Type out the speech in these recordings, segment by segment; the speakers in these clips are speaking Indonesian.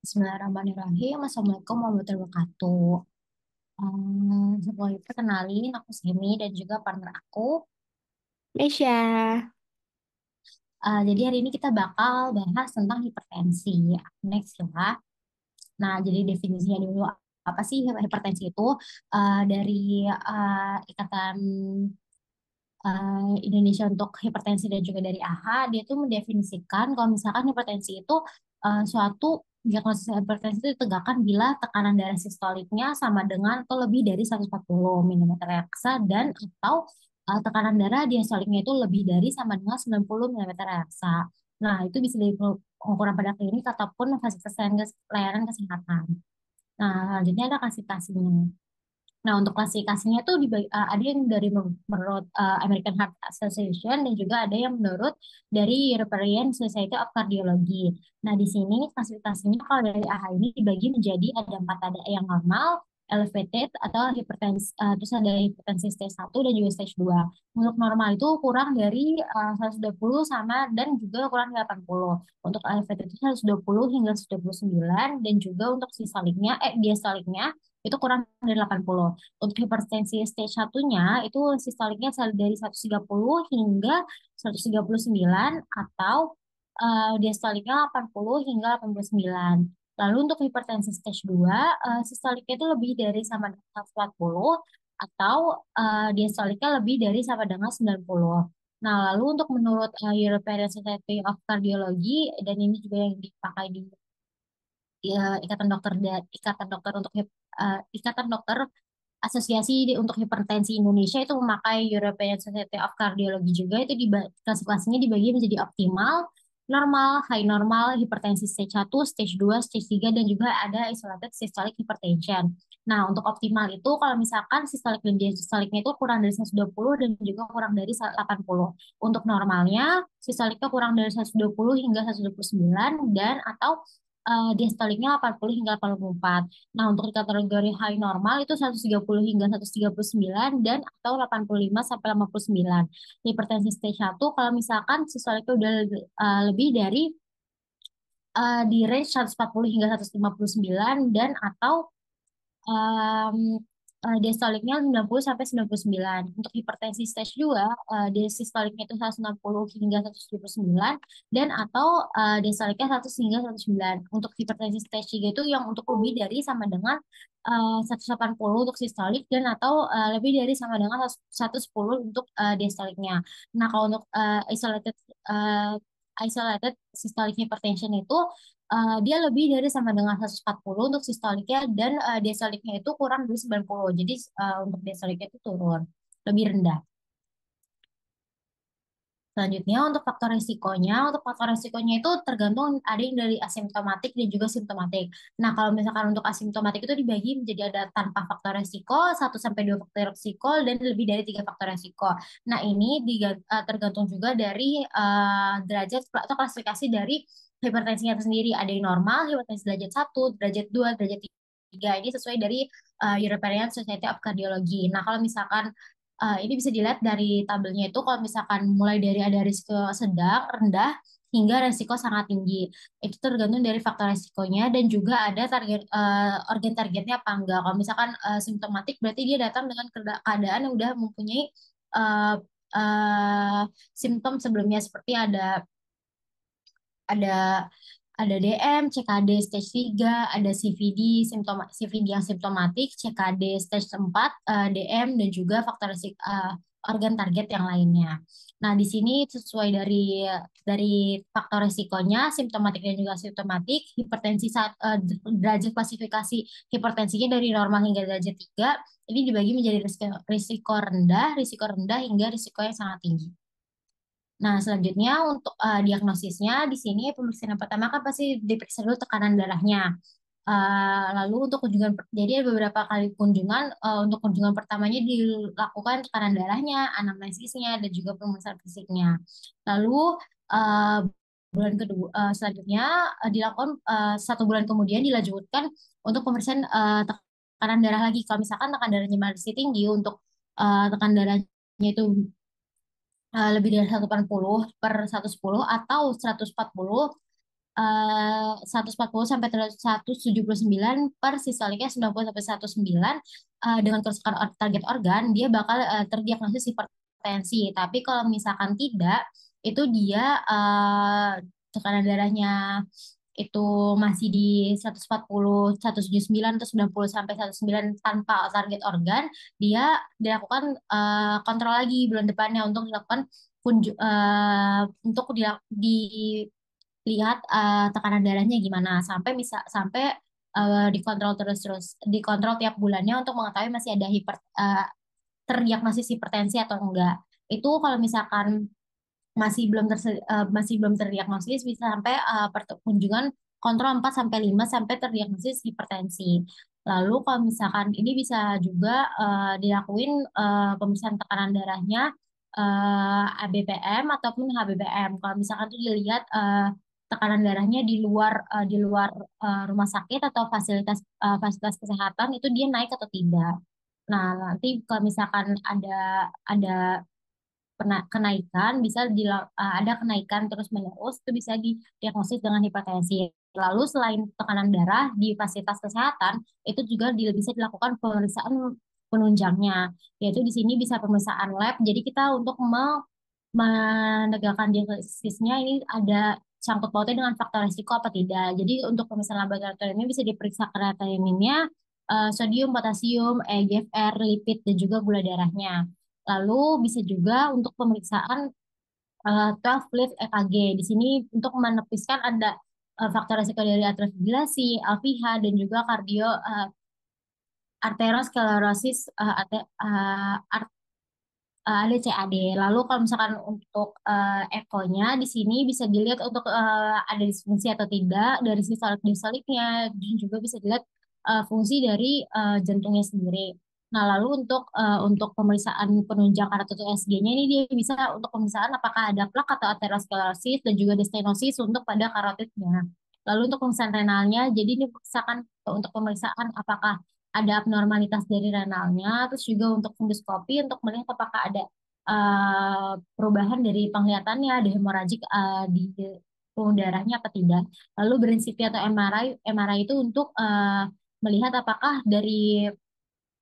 Bismillahirrahmanirrahim. Assalamualaikum warahmatullahi wabarakatuh. Sebelum kenalin, aku Semi dan juga partner aku. Mesya. Jadi hari ini kita bakal bahas tentang hipertensi. Next ya. Nah, jadi definisinya dulu apa sih hipertensi itu? Dari Ikatan Indonesia untuk Hipertensi dan juga dari AHA, dia tuh mendefinisikan kalau misalkan hipertensi itu suatu diagnosis hipertensi itu ditegakkan bila tekanan darah sistoliknya sama dengan atau lebih dari 140 mm reksa dan atau tekanan darah diastoliknya itu lebih dari sama dengan 90 mm reksa. Nah, itu bisa diukur pada klinik ataupun fasilitas layanan kesehatan. Nah, selanjutnya ada klasifikasinya. Nah, untuk klasifikasinya tuh ada yang dari menurut American Heart Association dan juga ada yang menurut dari European Society of Cardiology. Nah, di sini klasifikasinya kalau dari AHA ini dibagi menjadi ada empat, ada yang normal, elevated atau hipertensi, terus ada hipertensi stage 1 dan juga stage 2. Untuk normal itu kurang dari 120 sama dan juga kurang dari 80. Untuk elevated itu 120 hingga 129 dan juga untuk sistoliknya diastoliknya itu kurang dari 80. Untuk hipertensi stage satunya itu sistoliknya dari 130 hingga 139 atau diastoliknya 80 hingga 89. Lalu untuk hipertensi stage 2, sistoliknya itu lebih dari sama dengan 140 atau diastoliknya lebih dari sama dengan 90. Nah, lalu untuk menurut European Society of Cardiology, dan ini juga yang dipakai di Ikatan Dokter untuk Ikatan Dokter untuk Hipertensi Indonesia itu memakai European Society of Cardiology juga itu klasifikasinya dibagi menjadi optimal, normal, high normal, hipertensi stage 1, stage 2, stage 3 dan juga ada isolated systolic hypertension. Nah, untuk optimal itu kalau misalkan sistolik dan diastoliknya itu kurang dari 120 dan juga kurang dari 80. Untuk normalnya, sistoliknya kurang dari 120 hingga 129 dan atau diastoliknya 80 hingga 84. Nah, untuk kategori high normal itu 130 hingga 139 dan atau 85 sampai 59. Hipertensi stage 1 kalau misalkan sistoliknya udah lebih dari di range 140 hingga 159 dan atau um, diastoliknya 90 sampai 99. Untuk hipertensi stage 2, diastoliknya itu 160 hingga 179 dan atau diastoliknya 100 hingga 109. Untuk hipertensi stage 3 itu yang untuk lebih dari sama dengan 180 untuk sistolik dan atau lebih dari sama dengan 110 untuk diastoliknya. Nah, kalau untuk uh, isolated systolic hypertension itu dia lebih dari sama dengan 140 untuk sistoliknya dan diastoliknya itu kurang dari 90. Jadi untuk diastoliknya itu turun, lebih rendah. Selanjutnya untuk faktor resikonya itu tergantung ada yang dari asimptomatik dan juga simptomatik. Nah, kalau misalkan untuk asimptomatik itu dibagi menjadi ada tanpa faktor resiko, satu sampai 2 faktor resiko, dan lebih dari 3 faktor resiko. Nah, ini tergantung juga dari derajat atau klasifikasi dari hipertensinya itu sendiri. Ada yang normal, hipertensi derajat 1, derajat 2, derajat 3. Ini sesuai dari European Society of Cardiology. Nah, kalau misalkan ini bisa dilihat dari tabelnya itu kalau misalkan mulai dari ada risiko sedang, rendah, hingga risiko sangat tinggi. Itu tergantung dari faktor risikonya dan juga ada organ targetnya apa enggak. Kalau misalkan simptomatik berarti dia datang dengan keadaan yang udah mempunyai uh, uh, simptom sebelumnya seperti ada ada DM, CKD stage 3, ada CVD yang simptomatik, CKD stage 4, DM, dan juga faktor organ target yang lainnya. Nah, di sini sesuai dari faktor risikonya, simptomatik dan juga simptomatik, derajat klasifikasi hipertensinya dari normal hingga derajat 3, ini dibagi menjadi risiko rendah hingga risiko yang sangat tinggi. Nah, selanjutnya untuk diagnosisnya di sini pemeriksaan yang pertama kan pasti diperiksa dulu tekanan darahnya. Lalu untuk jadi ada beberapa kali kunjungan. Untuk kunjungan pertamanya dilakukan tekanan darahnya, anamnesisnya, dan juga pemeriksaan fisiknya. Lalu uh, bulan kedua selanjutnya dilakukan 1 bulan kemudian dilanjutkan untuk pemeriksaan tekanan darah lagi. Kalau misalkan tekanan darahnya masih tinggi untuk tekanan darahnya itu lebih dari 180 per 110 atau 140 140 sampai 179 per sistoliknya 90 sampai 109, dengan kerusakan target organ dia bakal terdiagnosis hipertensi. Tapi kalau misalkan tidak, itu dia tekanan darahnya itu masih di 140, 179 atau 90 sampai 109 tanpa target organ, dia dilakukan kontrol lagi bulan depannya untuk dilakukan untuk dilihat tekanan darahnya gimana sampai dikontrol terus-terus dikontrol tiap bulannya untuk mengetahui masih ada terdiagnosis hipertensi atau enggak. Itu kalau misalkan masih belum terdiagnosis bisa sampai kunjungan kontrol 4 sampai 5 sampai terdiagnosis hipertensi. Lalu kalau misalkan ini bisa juga dilakuin pemeriksaan tekanan darahnya ABPM ataupun HBPM. Kalau misalkan itu dilihat tekanan darahnya di luar rumah sakit atau fasilitas kesehatan itu dia naik atau tidak. Nah, nanti kalau misalkan ada kenaikan ada kenaikan terus menerus itu bisa didiagnosis dengan hipertensi. Lalu selain tekanan darah di fasilitas kesehatan itu juga bisa dilakukan pemeriksaan penunjangnya, yaitu di sini bisa pemeriksaan lab. Jadi kita untuk menegakkan diagnosisnya ini ada sangkut pautnya dengan faktor risiko apa tidak. Jadi untuk pemeriksaan laboratorium ini bisa diperiksa kreatininnya, sodium, potasium, EGFR, lipid dan juga gula darahnya. Lalu bisa juga untuk pemeriksaan 12 lead EKG. Di sini untuk menepiskan ada faktor risiko dari atrial fibrillasi, LVH, dan juga arteriosklerosis ada CAD. Lalu kalau misalkan untuk ekonya di sini bisa dilihat untuk ada disfungsi atau tidak dari distoliknya dan juga bisa dilihat fungsi dari jantungnya sendiri. Nah, lalu untuk pemeriksaan penunjang karotid USG-nya ini dia bisa untuk pemeriksaan apakah ada plak atau aterosklerosis dan juga stenosis untuk pada karotidnya. Lalu untuk pemeriksaan renalnya, jadi ini misalkan untuk pemeriksaan apakah ada abnormalitas dari renalnya, terus juga untuk endoskopi untuk melihat apakah ada perubahan dari penglihatannya, ada hemoragik di pembuluh darahnya apa tidak. Lalu brain CT atau MRI itu untuk melihat apakah dari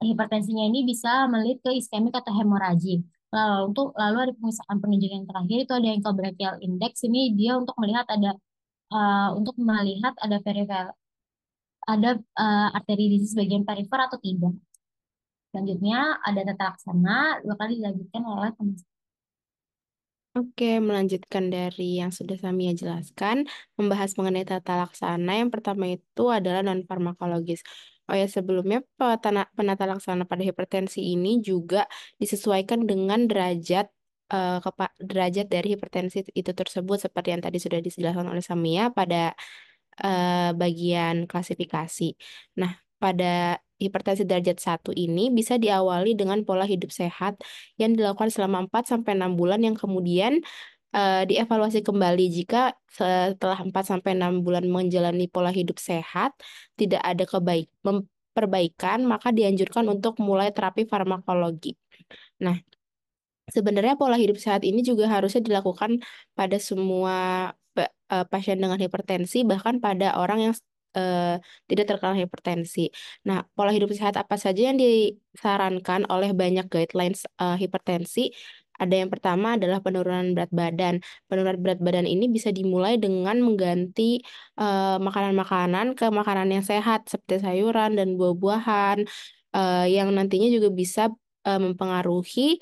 hipertensinya ini bisa melihat ke iskemik atau hemoragik. Lalu ada pemeriksaan penunjang yang terakhir itu ada ankle brachial index. Ini dia untuk melihat ada arteri di bagian perifer atau tidak. Selanjutnya ada tata laksana, dua kali dilanjutkan oleh pemirsa. Oke, melanjutkan dari yang sudah Samia jelaskan, membahas mengenai tata laksana. Yang pertama itu adalah non-farmakologis. Oh ya, sebelumnya penata laksana pada hipertensi ini juga disesuaikan dengan derajat dari hipertensi itu tersebut, seperti yang tadi sudah dijelaskan oleh Samia pada bagian klasifikasi. Nah, pada hipertensi derajat 1 ini bisa diawali dengan pola hidup sehat yang dilakukan selama 4 sampai 6 bulan yang kemudian dievaluasi kembali jika setelah 4 sampai 6 bulan menjalani pola hidup sehat tidak ada perbaikan, maka dianjurkan untuk mulai terapi farmakologi. Nah, sebenarnya pola hidup sehat ini juga harusnya dilakukan pada semua pasien dengan hipertensi, bahkan pada orang yang eh, tidak terkena hipertensi. Nah, pola hidup sehat apa saja yang disarankan oleh banyak guidelines hipertensi? Ada yang pertama adalah penurunan berat badan. Penurunan berat badan ini bisa dimulai dengan mengganti makanan-makanan ke makanan yang sehat seperti sayuran dan buah-buahan, yang nantinya juga bisa mempengaruhi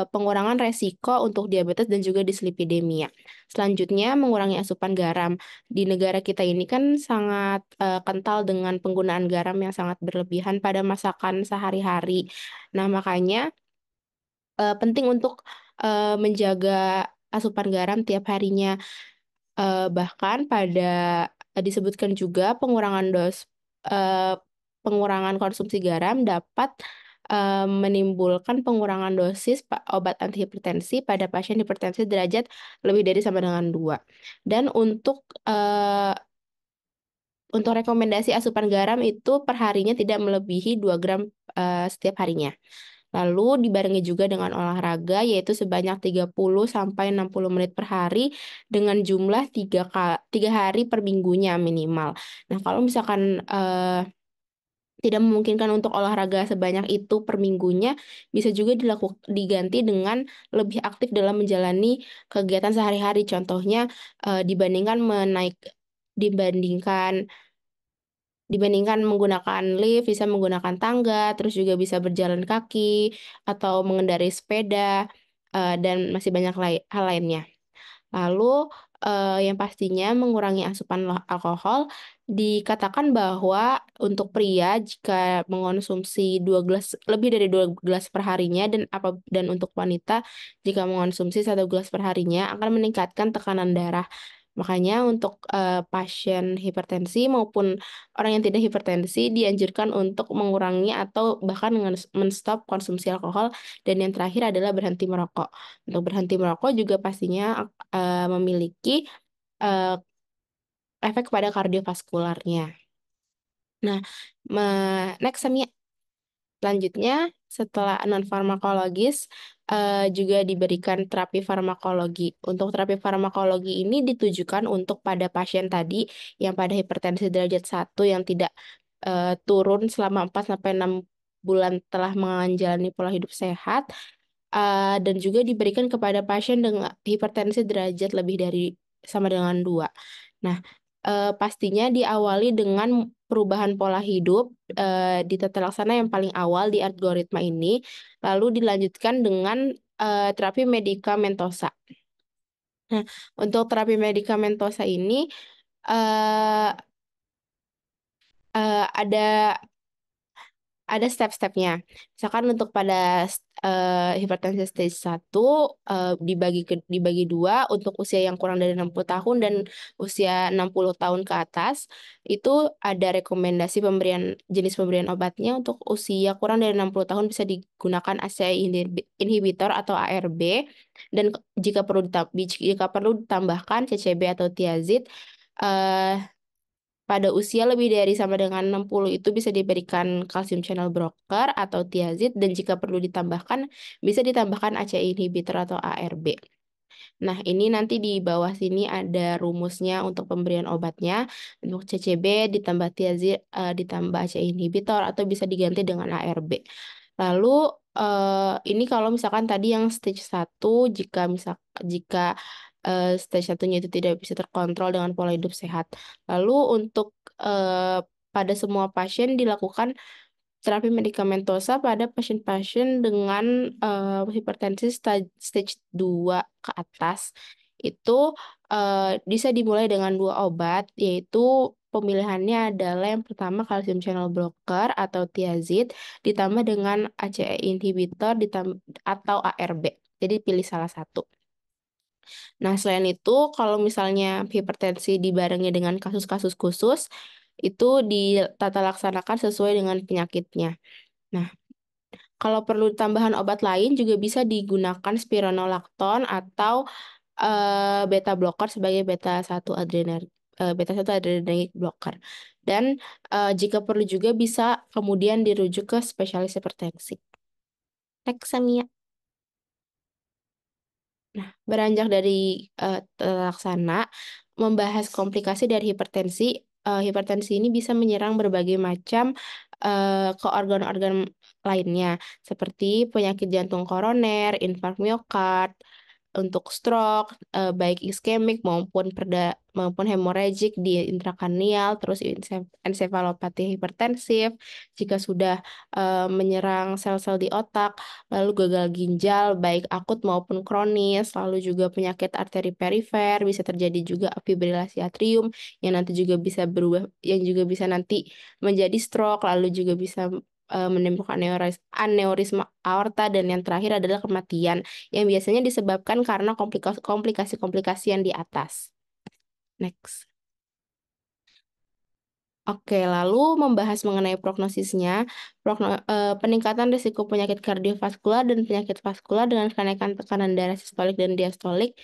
pengurangan resiko untuk diabetes dan juga dislipidemia. Selanjutnya, mengurangi asupan garam. Di negara kita ini kan sangat kental dengan penggunaan garam yang sangat berlebihan pada masakan sehari-hari. Nah, makanya penting untuk menjaga asupan garam tiap harinya. Bahkan disebutkan juga eh, pengurangan konsumsi garam dapat menimbulkan pengurangan dosis obat antihipertensi pada pasien hipertensi derajat lebih dari sama dengan 2. Dan untuk rekomendasi asupan garam itu per harinya tidak melebihi 2 gram setiap harinya. Lalu dibarengi juga dengan olahraga yaitu sebanyak 30 sampai 60 menit per hari dengan jumlah 3 hari per minggunya minimal. Nah, kalau misalkan tidak memungkinkan untuk olahraga sebanyak itu per minggunya, bisa juga diganti dengan lebih aktif dalam menjalani kegiatan sehari-hari. Contohnya dibandingkan dibandingkan dibandingkan menggunakan lift, bisa menggunakan tangga, terus juga bisa berjalan kaki atau mengendarai sepeda dan masih banyak hal lainnya. Lalu yang pastinya mengurangi asupan alkohol, dikatakan bahwa untuk pria jika mengonsumsi 2 gelas lebih dari 2 gelas per harinya dan untuk wanita jika mengonsumsi 1 gelas per harinya akan meningkatkan tekanan darah. Makanya untuk pasien hipertensi maupun orang yang tidak hipertensi dianjurkan untuk mengurangi atau bahkan menstop konsumsi alkohol, dan yang terakhir adalah berhenti merokok. Untuk berhenti merokok juga pastinya memiliki eh, efek pada kardiovaskularnya. Nah, next Samia. Selanjutnya, setelah non-farmakologis, juga diberikan terapi farmakologi. Untuk terapi farmakologi ini ditujukan untuk pada pasien tadi yang pada hipertensi derajat 1 yang tidak turun selama 4 sampai 6 bulan telah menjalani pola hidup sehat, dan juga diberikan kepada pasien dengan hipertensi derajat lebih dari sama dengan 2. Nah, pastinya diawali dengan perubahan pola hidup di tata laksana yang paling awal di algoritma ini, lalu dilanjutkan dengan terapi medikamentosa. Nah, untuk terapi medikamentosa ini eh, ada step-stepnya. Misalkan untuk pada hipertensi stage 1 dibagi 2 untuk usia yang kurang dari 60 tahun dan usia 60 tahun ke atas. Itu ada rekomendasi jenis pemberian obatnya. Untuk usia kurang dari 60 tahun bisa digunakan ACE inhibitor atau ARB, dan jika perlu ditambahkan CCB atau thiazid. eh Pada usia lebih dari sama dengan 60 itu bisa diberikan kalsium channel blocker atau thiazid, dan jika perlu ditambahkan bisa ditambahkan ACE inhibitor atau ARB. Nah, ini nanti di bawah sini ada rumusnya untuk pemberian obatnya. Untuk CCB ditambah thiazid ditambah ACE inhibitor atau bisa diganti dengan ARB. Lalu ini kalau misalkan tadi yang stage 1, jika stage satunya itu tidak bisa terkontrol dengan pola hidup sehat. Lalu untuk pada semua pasien dilakukan terapi medikamentosa pada pasien-pasien dengan hipertensi stage 2 ke atas. Itu bisa dimulai dengan 2 obat, yaitu pemilihannya adalah yang pertama kalsium channel blocker atau thiazid ditambah dengan ACE inhibitor atau ARB. Jadi pilih salah satu. Nah, selain itu, kalau misalnya hipertensi dibarengi dengan kasus-kasus khusus, itu ditata laksanakan sesuai dengan penyakitnya. Nah, kalau perlu tambahan obat lain juga bisa digunakan spironolakton atau beta blocker sebagai beta 1 adrenergic blocker. Dan jika perlu juga bisa kemudian dirujuk ke spesialis hipertensi. Next, Samia. Nah, beranjak dari tata laksana, membahas komplikasi dari hipertensi. Hipertensi ini bisa menyerang berbagai macam ke organ-organ lainnya, seperti penyakit jantung koroner, infark miokard, untuk stroke, baik iskemik maupun hemoragik di intrakranial, terus ensefalopati hipertensif, jika sudah menyerang sel-sel di otak, lalu gagal ginjal baik akut maupun kronis, lalu juga penyakit arteri perifer, bisa terjadi juga fibrilasi atrium yang juga bisa nanti menjadi stroke, lalu juga bisa menimbulkan aneurisma aorta, dan yang terakhir adalah kematian yang biasanya disebabkan karena komplikasi-komplikasi yang di atas. Next. Oke, lalu membahas mengenai prognosisnya, peningkatan risiko penyakit kardiovaskular dan penyakit vaskular dengan kenaikan tekanan darah sistolik dan diastolik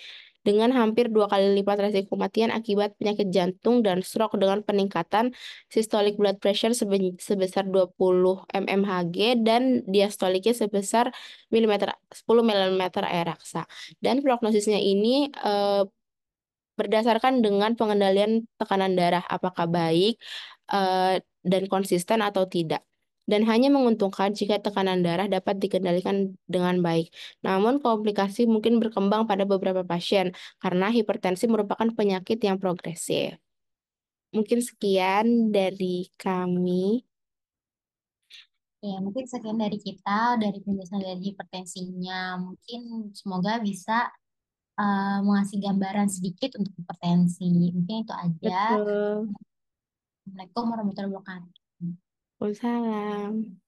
dengan hampir 2 kali lipat resiko kematian akibat penyakit jantung dan stroke dengan peningkatan systolic blood pressure sebesar 20 mmHg dan diastoliknya sebesar 10 mm air raksa. Dan prognosisnya ini berdasarkan dengan pengendalian tekanan darah apakah baik dan konsisten atau tidak. Dan hanya menguntungkan jika tekanan darah dapat dikendalikan dengan baik. Namun komplikasi mungkin berkembang pada beberapa pasien karena hipertensi merupakan penyakit yang progresif. Mungkin sekian dari kami. Ya, mungkin sekian dari kita, dari penjelasan dari hipertensinya. Mungkin semoga bisa mengasih gambaran sedikit untuk hipertensi. Mungkin itu aja. Betul. Assalamualaikum warahmatullahi wabarakatuh. Waalaikumsalam.